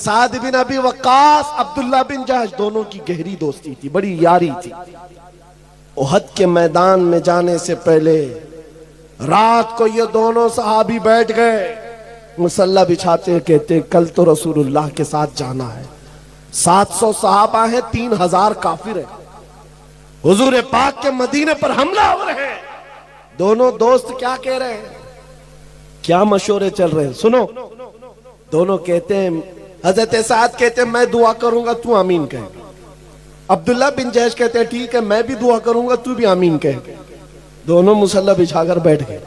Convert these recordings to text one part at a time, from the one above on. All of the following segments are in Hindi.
साद बिन अबी वक्कास, अब्दुल्ला बिन जहश, दोनों की गहरी दोस्ती थी, बड़ी यारी थी। उहद के मैदान में जाने से पहले रात को ये दोनों सहाबी बैठ गए, मुसल्ला बिछाते, कहते कल तो रसूलुल्लाह के साथ जाना है। 700 सहाबा है, 3000 काफिर है, हुजूर पाक के मदीने पर हमला हो रहे हैं। दोनों दोस्त क्या कह रहे हैं, क्या मशवरे चल रहे हैं, सुनो। दोनों कहते हैं, हजरत साद कहते हैं मैं दुआ करूंगा तू आमीन कह। अब्दुल्ला बिन जहश कहते हैं ठीक है मैं भी दुआ करूंगा तू भी आमीन कह। दोनों मुसल्ला बिछाकर बैठ गए।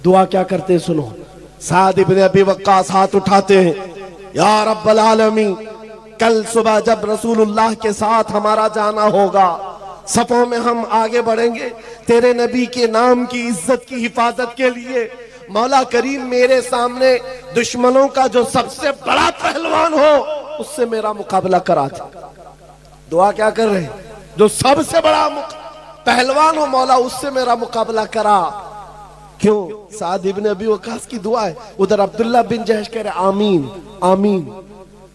दुआ क्या करते हैं सुनो। साद इब्न अबी वक्कास हाथ उठाते हैं, या रब्बल आलमीन, कल सुबह जब रसूलुल्लाह के साथ हमारा जाना होगा, सफों में हम आगे बढ़ेंगे तेरे नबी के नाम की इज्जत की हिफाजत के लिए। मौला करीम मेरे सामने दुश्मनों का जो सबसे बड़ा पहलवान हो उससे मेरा मुकाबला करा दे। दुआ क्या कर रहे हैं, जो सबसे बड़ा पहलवान हो मौला उससे मेरा मुकाबला करा। क्यों? साद इब्न अबी वक्कास की दुआ है। उधर अब्दुल्ला बिन जहश कह रहे आमीन आमीन।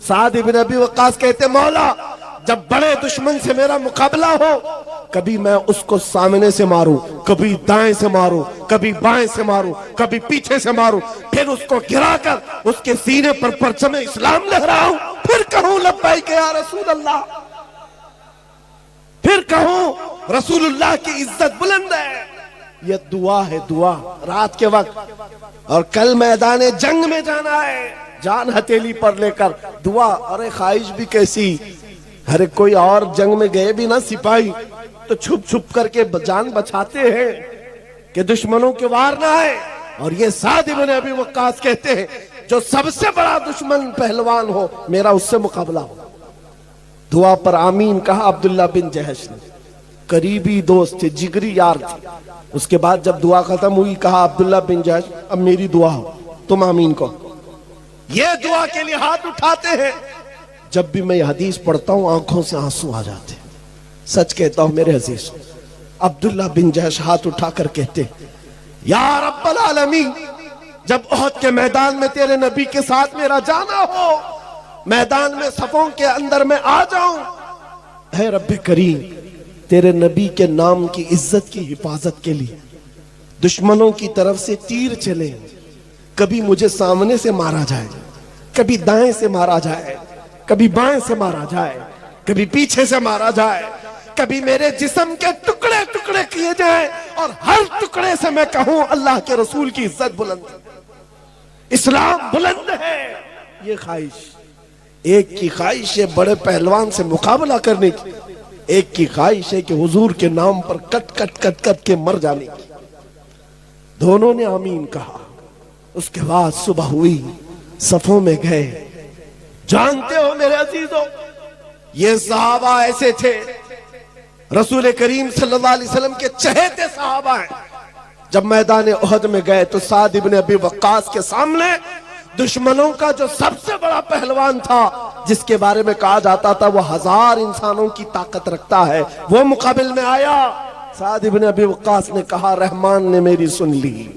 साद इब्न अबी वक्कास कहते मौला जब बड़े दुश्मन से मेरा मुकाबला हो, कभी मैं उसको सामने से मारूं, कभी दाएं से मारूं, कभी बाएं से मारूं, कभी पीछे से मारूं, फिर उसको गिराकर उसके सीने पर परचम इस्लाम लहराऊं, फिर कहूं लब्बैक या रसूल अल्लाह, फिर कहूं रसूलुल्लाह की इज्जत बुलंद है। यह दुआ है, दुआ रात के वक्त। और कल मैदान जंग में जाना है, जान हथेली पर लेकर दुआ। अरे ख्वाहिश भी कैसी, अरे कोई और जंग में गए भी ना सिपाही तो छुप छुप करके जान बचाते हैं कि दुश्मनों के वार ना आए। और ये साद इब्न अबी वक्कास कहते हैं जो सबसे बड़ा दुश्मन पहलवान हो मेरा उससे मुकाबला हो। दुआ पर आमीन कहा अब्दुल्ला बिन जहश ने, करीबी दोस्त थे, जिगरी यार थे। उसके बाद जब दुआ खत्म हुई कहा अब्दुल्ला बिन जहश अब मेरी दुआ हो, तुम आमीन कहो। ये दुआ के लिए हाथ उठाते हैं। जब भी मैं ये हदीस पढ़ता हूं आंखों से आंसू आ जाते। सच कहता हूं मेरे अजीज, अब्दुल्ला बिन जहश हाथ उठाकर कहते या रब्बल आलमीन, जब उहद के मैदान में तेरे नबी के साथ मेरा जाना हो, मैदान में सफों के अंदर मैं आ जाऊं, है रब्बे करीम तेरे नबी के नाम की इज्जत की हिफाजत के लिए दुश्मनों की तरफ से तीर चले, कभी मुझे सामने से मारा जाए, कभी दाएं से मारा जाए, कभी बाएं से मारा जाए, कभी पीछे से मारा जाए, कभी मेरे जिस्म के टुकड़े टुकड़े किए जाए और हर टुकड़े से मैं कहूं अल्लाह के रसूल की इज्जत बुलंद है, इस्लाम बुलंद है। ये ख्वाहिश, एक की ख्वाहिश है बड़े पहलवान से मुकाबला करने की, एक की ख्वाहिश है कि हुजूर के नाम पर कट कट कट कट के मर जाने की। दोनों ने आमीन कहा। उसके बाद सुबह हुई, सफों में गए। जानते हो मेरे अजीजों, ये सहाबा ऐसे थे, रसूल करीम सल्लल्लाहु अलैहि वसल्लम के चहेते सहाबा हैं। जब मैदान उहद में गए तो साद इब्न अबी वक्कास के सामने दुश्मनों का जो सबसे बड़ा पहलवान था, जिसके बारे में कहा जाता था वो 1000 इंसानों की ताकत रखता है, वो मुकाबिल में आया। साद इब्न अबी वक्कास ने कहा रहमान ने मेरी सुन ली,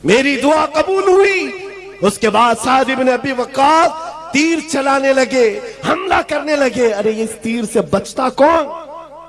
मेरी दुआ कबूल हुई। उसके बाद साद इब्न अबी वक्कास तीर चलाने लगे, हमला करने लगे। अरे इस तीर से बचता कौन?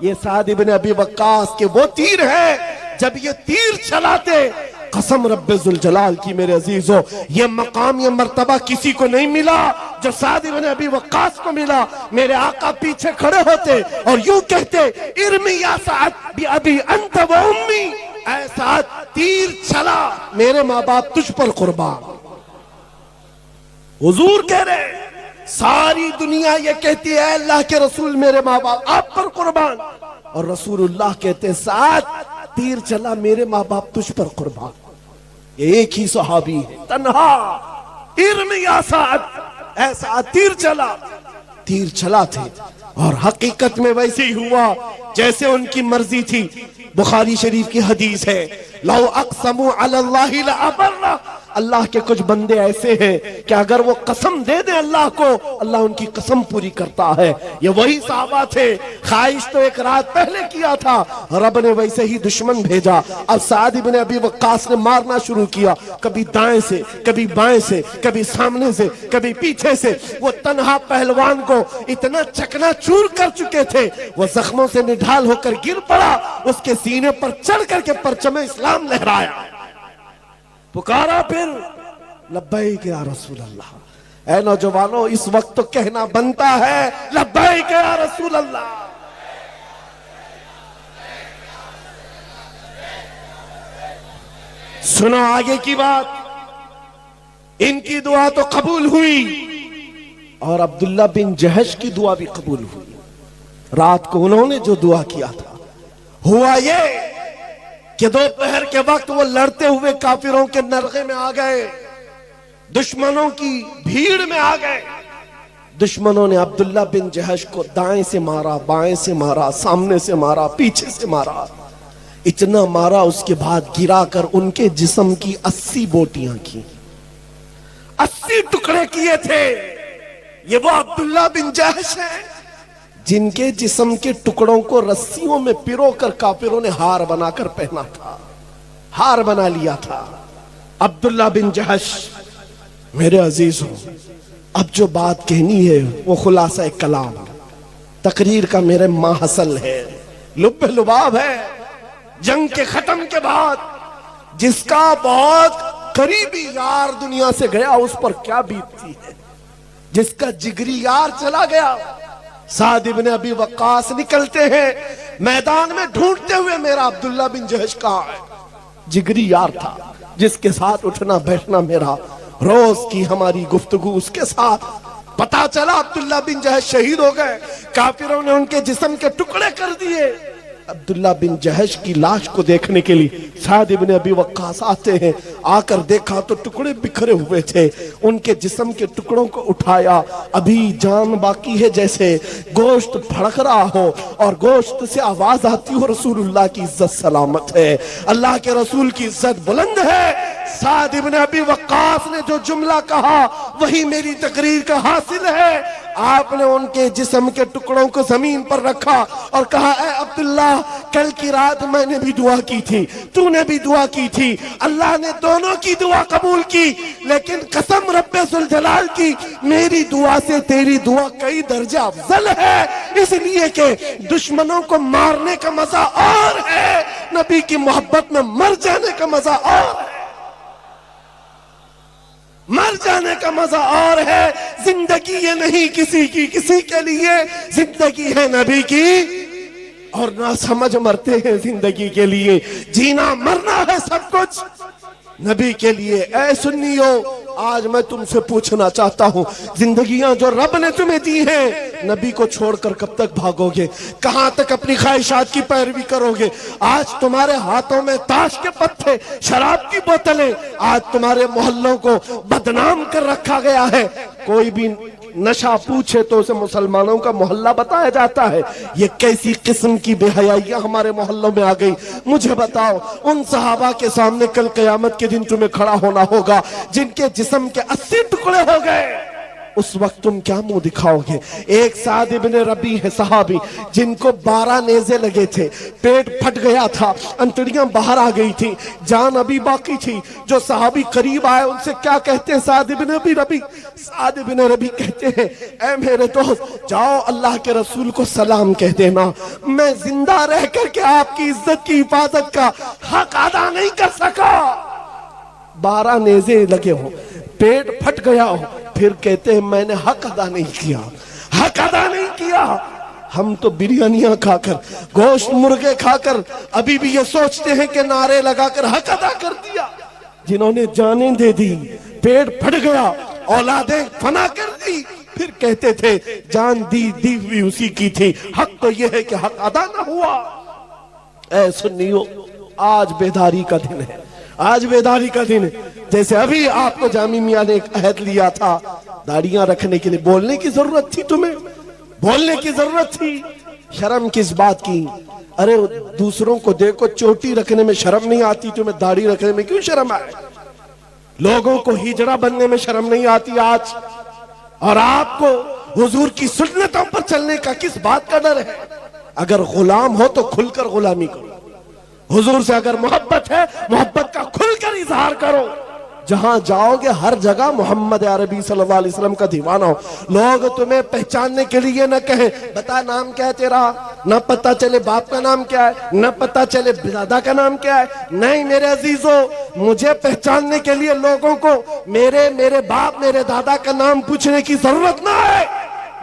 ये साद इब्न अबी वक्कास के वो तीर है। जब ये तीर चलाते, कसम रब्बे जुल जलाल की मेरे अजीजों, ये मकाम ये मर्तबा किसी को नहीं मिला जो साद इब्न अबी वक्कास को मिला। मेरे आका पीछे खड़े होते और यूं कहते इरमी या साद बि अबी अंत व उम्मी, ऐसा तीर चला मेरे माँ बाप तुझ पर कुर्बान। हुजूर कह रहे, सारी दुनिया ये कहती है अल्लाह के रसूल मेरे माँ बाप आप पर कुर्बान, और रसूलुल्लाह कहते साथ तीर चला मेरे माँ बाप तुझ पर कुर्बान। ये एक ही सहाबी है, तन्हा इरमी या साद, ऐसा तीर चला थे। और हकीकत में वैसे ही हुआ जैसे उनकी मर्जी थी। बुखारी शरीफ की हदीस है, लौ अक़समू अलल्लाहि लअबर्रा, अल्लाह के कुछ बंदे ऐसे हैं कि अगर वो कसम दे दे अल्लाह को, अल्लाह उनकी कसम पूरी करता है। ये वही सहाबा थे। ख्वाहिश तो एक रात पहले किया था, रब ने वैसे ही दुश्मन भेजा। अब साद इब्न अबी वक्कास ने मारना शुरू किया, कभी दाएं से, कभी बाएं से, कभी सामने से, कभी पीछे से। वो तन्हा पहलवान को इतना चकनाचूर कर चुके थे, वो जख्मों से निढाल होकर गिर पड़ा। उसके सीने पर चढ़ करके परचम इस्लाम लहराया, पुकारा, फिर लब्बैक या रसूल अल्लाह। ऐ नौजवानों, इस वक्त तो कहना बनता है लब्बैक या रसूल अल्लाह। सुनो आगे की बात। इनकी दुआ तो कबूल हुई और अब्दुल्ला बिन जहश की दुआ भी कबूल हुई। रात को उन्होंने जो दुआ किया था, हुआ ये कि दोपहर के वक्त वो लड़ते हुए काफिरों के नरगे में आ गए, दुश्मनों की भीड़ में आ गए। दुश्मनों ने अब्दुल्ला बिन जहश को दाएं से मारा, बाएं से मारा, सामने से मारा, पीछे से मारा। इतना मारा, उसके बाद गिराकर उनके जिस्म की 80 बोटियां की, 80 टुकड़े किए थे। ये वो अब्दुल्ला बिन जहश है जिनके जिस्म के टुकड़ों को रस्सियों में पिरोकर काफिरों ने हार बनाकर पहना था, हार बना लिया था। अब्दुल्ला बिन जहश, मेरे अजीजों, अब जो बात कहनी है वो खुलासा कलाम, तकरीर का मेरे माहसल है, लुब्बे लुबाब है। जंग के खत्म के बाद जिसका बहुत करीबी यार दुनिया से गया, उस पर क्या बीतती है। जिसका जिगरी यार चला गया। साद इब्न अबी वक्कास निकलते हैं मैदान में ढूंढते हुए, मेरा अब्दुल्ला बिन जहश कहां है। जिगरी यार था, जिसके साथ उठना बैठना मेरा रोज की हमारी गुफ्तगू उसके साथ। पता चला अब्दुल्ला बिन जहश शहीद हो गए, काफिरों ने उनके जिस्म के टुकड़े कर दिए। अब्दुल्ला बिन जहश की लाश को देखने के लिए साद इब्न अबी वक्कास आते हैं। आकर देखा तो टुकड़े बिखरे हुए थे। उनके जिस्म के टुकड़ों को उठाया, अभी जान बाकी है, जैसे गोश्त फड़क रहा हो और गोश्त से आवाज आती हो, रसूलुल्लाह की इज्जत सलामत है, अल्लाह के रसूल की इज्जत बुलंद है। साद इब्न अबी वक्कास ने जो जुमला कहा वही मेरी तकरीर का हासिल है। आपने उनके जिस्म के टुकड़ों को जमीन पर रखा और कहा, ऐ अब्दुल्ला, कल की रात मैंने भी दुआ की थी, तूने भी दुआ की थी, अल्लाह ने दोनों की दुआ कबूल की, लेकिन कसम रब्बे जुल जलाल की, मेरी दुआ से तेरी दुआ कई दर्जा अफजल है, इसलिए कि दुश्मनों को मारने का मजा और है, नबी की मोहब्बत में मर जाने का मजा और है। मर जाने का मजा और है। जिंदगी ये नहीं किसी की, किसी के लिए जिंदगी है नबी की, और ना समझ मरते हैं जिंदगी के लिए। जीना मरना है सब कुछ नबी के लिए। ऐ सुन्नियो, आज मैं तुमसे पूछना चाहता हूँ, जिंदगियां जो रब ने तुम्हें दी हैं, नबी को छोड़कर कब तक भागोगे? कहां तक अपनी ख्वाहिशात की पैरवी करोगे? आज तुम्हारे हाथों में ताश के पत्ते, शराब की बोतलें, आज तुम्हारे मोहल्लों को बदनाम कर रखा गया है। कोई भी नशा पूछे तो उसे मुसलमानों का मोहल्ला बताया जाता है। ये कैसी किस्म की बेहयाइयां हमारे मोहल्लों में आ गई। मुझे बताओ, उन सहाबा के सामने कल कयामत के दिन तुम्हें खड़ा होना होगा जिनके जिस्म के 80 टुकड़े हो गए। उस वक्त तुम क्या मुंह दिखाओगे? एक साद इब्न रबी है सहाबी, जिनको 12 नेज़े लगे थे, पेट फट गया था, अंतड़ियां बाहर आ गई थी, जान अभी बाकी थी। जो सहाबी करीब आए उनसे क्या कहते हैं? साद इब्न रबी, साद इब्न रबी कहते हैं, ऐ मेरे दोस्त, जाओ अल्लाह के रसूल को सलाम कह देना, मैं जिंदा रह करके आपकी इज्जत की हिफाजत का हक अदा नहीं कर सका। 12 नेज़े लगे हो, पेट फट गया हो, फिर कहते हैं मैंने हक अदा नहीं किया, हक अदा नहीं किया। हम तो बिरयानियां खाकर, गोश्त मुर्गे खाकर अभी भी ये सोचते हैं कि नारे लगाकर हक अदा कर दिया। जिन्होंने जानें दे दी, पेट फट गया, औलादें फना कर दी, फिर कहते थे जान दी हुई उसी की थी, हक तो यह है कि हक अदा ना हुआ। ऐ सुन्नियो, आज बेदारी का दिन है, आज बेदारी का दिन है। जैसे अभी आपको जामी मियां ने एक अहद लिया था दाढ़ियां रखने के लिए, बोलने की जरूरत थी, तुम्हें बोलने की जरूरत थी, शर्म किस बात की? अरे दूसरों को देखो चोटी रखने में शर्म नहीं आती, तुम्हें दाढ़ी रखने में क्यों शर्म आए? लोगों को हिजड़ा बनने में शर्म नहीं आती आज, और आपको हुजूर की सुन्नतों पर चलने का किस बात का डर है? अगर गुलाम हो तो खुलकर गुलामी करो, हुजूर से अगर मोहब्बत है, मोहब्बत का खुलकर इजहार करो। जहां जाओगे हर जगह मोहम्मद अरबी सल्लल्लाहु अलैहि वसल्लम का दीवाना हो। लोग तुम्हें पहचानने के लिए न कहें बता नाम क्या है तेरा, न पता चले बाप का नाम क्या है, न पता चले दादा का नाम क्या है। नहीं मेरे अजीजों, मुझे पहचानने के लिए लोगों को मेरे बाप मेरे दादा का नाम पूछने की जरूरत ना है।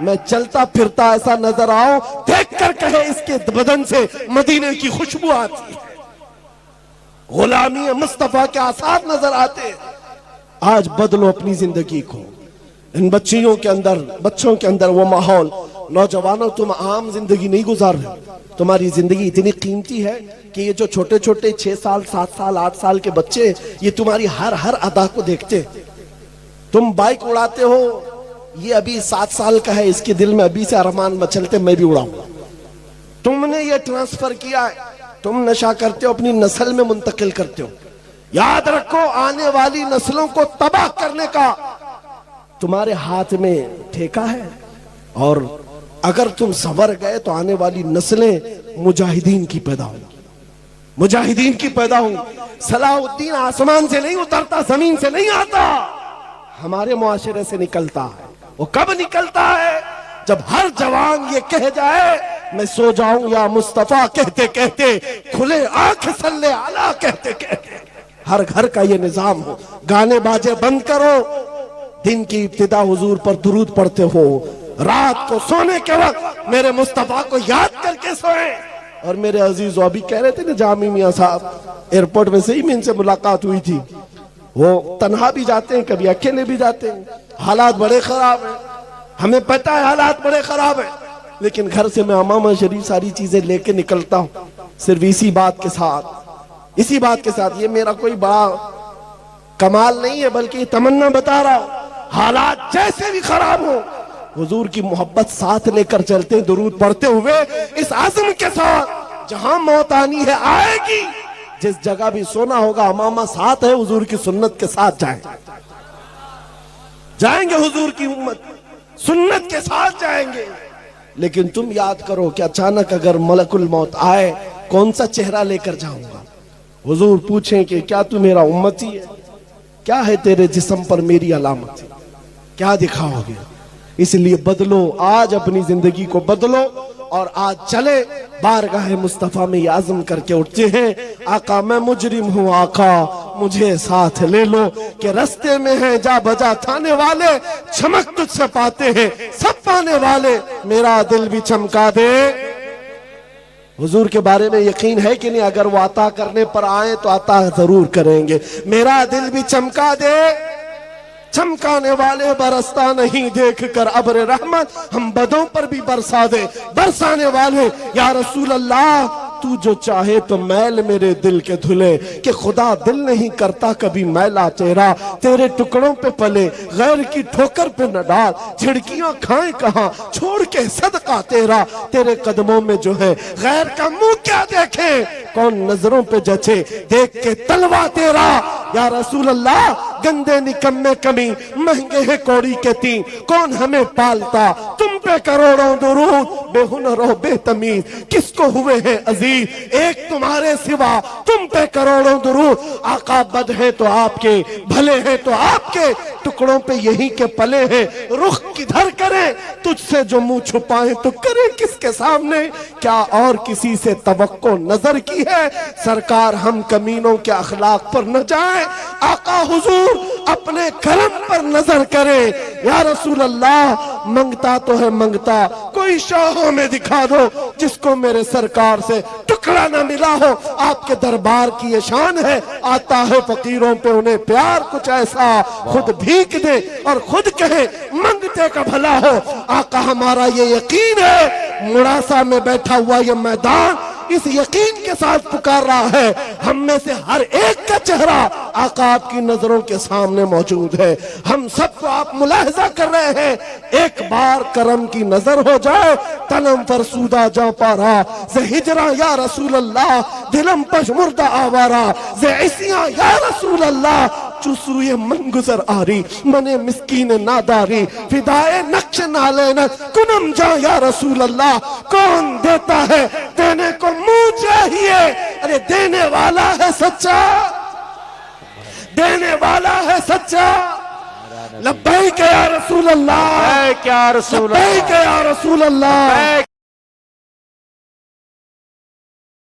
मैं चलता फिरता ऐसा नजर आओ, देख कर कहे इसके बदन से मदीने की खुशबू आती है, गुलामी मुस्तफा के आसार नजर आते। आज बदलो अपनी जिंदगी को। इन बच्चों के अंदर वो माहौल। नौजवानों, तुम आम जिंदगी नहीं गुजार रहे, तुम्हारी जिंदगी इतनी कीमती है कि ये जो छोटे छोटे 6 साल 7 साल 8 साल के बच्चे, ये तुम्हारी हर अदा को देखते। तुम बाइक उड़ाते हो, ये अभी 7 साल का है, इसके दिल में अभी से अरमान मचलते मैं भी उड़ाऊंगा। तुमने ये ट्रांसफर किया है, तुम नशा करते हो, अपनी नस्ल में मुंतकिल करते हो। याद रखो, आने वाली नस्लों को तबाह करने का तुम्हारे हाथ में ठेका है, और अगर तुम संवर गए तो आने वाली नस्लें मुजाहिदीन की पैदा होंगी, मुजाहिदीन की पैदा होंगी। सलाहुद्दीन आसमान से नहीं उतरता, जमीन से नहीं आता, हमारे मुआशरे से निकलता है। वो कब निकलता है? जब हर जवान ये कह जाए मैं सो जाऊं या मुस्तफा कहते कहते, खुले आंख सल्ले आला कहते कहते। हर घर का ये निजाम हो। गाने बाजे बंद करो, दिन की इब्तिदा हुजूर पर दुरूद पढ़ते हो, रात को सोने के वक्त मेरे मुस्तफा को याद करके सोए। और मेरे अजीज अभी कह रहे थे ना, जामी मियां साहब एयरपोर्ट में से ही में इनसे मुलाकात हुई थी। वो तन्हा भी जाते हैं, कभी अकेले भी जाते हैं। हालात बड़े खराब हैं, हमें पता है हालात बड़े खराब हैं, लेकिन घर से मैं अमामा शरीफ सारी चीजें लेके निकलता हूँ, सिर्फ इसी बात के साथ। ये मेरा कोई बड़ा कमाल नहीं है, बल्कि तमन्ना बता रहा हूं। हालात जैसे भी खराब हो, हुजूर की मोहब्बत साथ लेकर चलते, दुरूद पढ़ते हुए इस आज़म के साथ, जहां मौत आनी है आएगी, जिस जगह भी सोना होगा अमामा साथ है, हुजूर की सुन्नत के साथ जाएंगे हुजूर की उम्मत सुन्नत के साथ जाएंगे। लेकिन तुम याद करो कि अचानक अगर मलकुल मौत आए, कौन सा चेहरा लेकर जाऊंगा? हुजूर पूछें कि क्या तू मेरा उम्मती है? क्या है तेरे जिस्म पर मेरी अलामत? क्या दिखाओगे? इसलिए बदलो, आज अपनी जिंदगी को बदलो, और आज चले बारगाह मुस्तफा में आज़म करके उठते हैं, आका मैं मुजरिम हूँ, आका मुझे साथ ले लो, कि रस्ते में है जा बजा थाने वाले, चमक तुझसे पाते हैं सब पाने वाले, मेरा दिल भी चमका दे। हुजूर के बारे में यकीन है कि नहीं? अगर वो अता करने पर आए तो अता जरूर करेंगे। मेरा दिल भी चमका दे, चमकाने वाले बरसता नहीं देख कर अब्र रहमत, हम बदों पर भी बरसा दे बरसाने वाले। या रसूल अल्लाह, तू जो चाहे तो मैल मेरे दिल के धुले, कि खुदा दिल नहीं करता कभी मैला चेहरा, तेरे टुकड़ों पे पले गैर की ठोकर पे न डाल, झिड़कियां खाए कहां छोड़ के सदका तेरा, तेरे कदमों में जो है गैर का मुंह क्या देखे, कौन नजरों पे जचे देख के तलवा तेरा। या रसूल अल्लाह, गंदे निकम्मे कमी महंगे हैं कौड़ी के तीन, कौन हमें पालता, तुम पे करोड़ों दुरूद, बेहुनर हो बेतमीज किसको हुए हैं अजीज, एक तुम्हारे सिवा तुम पे करोड़ों दुरूद। आका बद है तो आपके, भले हैं तो आपके, टुकड़ों पे यही के पले हैं, रुख किधर करें तुझसे जो मुंह छुपाए तो करे किसके सामने, क्या और किसी से तवक्को नजर की है, सरकार हम कमीनों के अखलाक पर न जाए, आका हुजूर अपने करम पर नजर करे। या रसूल अल्लाह, मंगता तो है मंगता, कोई शाहों में दिखा दो जिसको मेरे सरकार से टुकड़ा ना मिला हो। आपके दरबार की ये शान है, आता है फकीरों पे उन्हें प्यार कुछ ऐसा, खुद भीख दे और खुद कहे मंगते का भला हो। आका हमारा ये यकीन है, मुड़ासा में बैठा हुआ ये मैदान इस यकीन के साथ पुकार रहा है, हम में से हर एक का चेहरा आका आपकी नजरों के सामने मौजूद है, हम सबको आप मुलाहिजा कर रहे हैं। एक बार करम की नजर हो जाए, तनम फरसूदा जा पारा से हिजरा या रसूल अल्लाह, दिलम पशमुर्दा आवारा से इसिया या रसूल अल्लाह, चुसरुए मन गुजर आरी मने मिस्कीन नादारी फिदाए नक्श नाले न कुनम जा या रसूल अल्लाह। कौन देता है देने को मुंह चाहिए, अरे देने वाला है सच्चा, देने वाला है सच्चा। लब्बैक या रसूल अल्लाह, क्या रसूल लब्बैक या रसूल अल्लाह।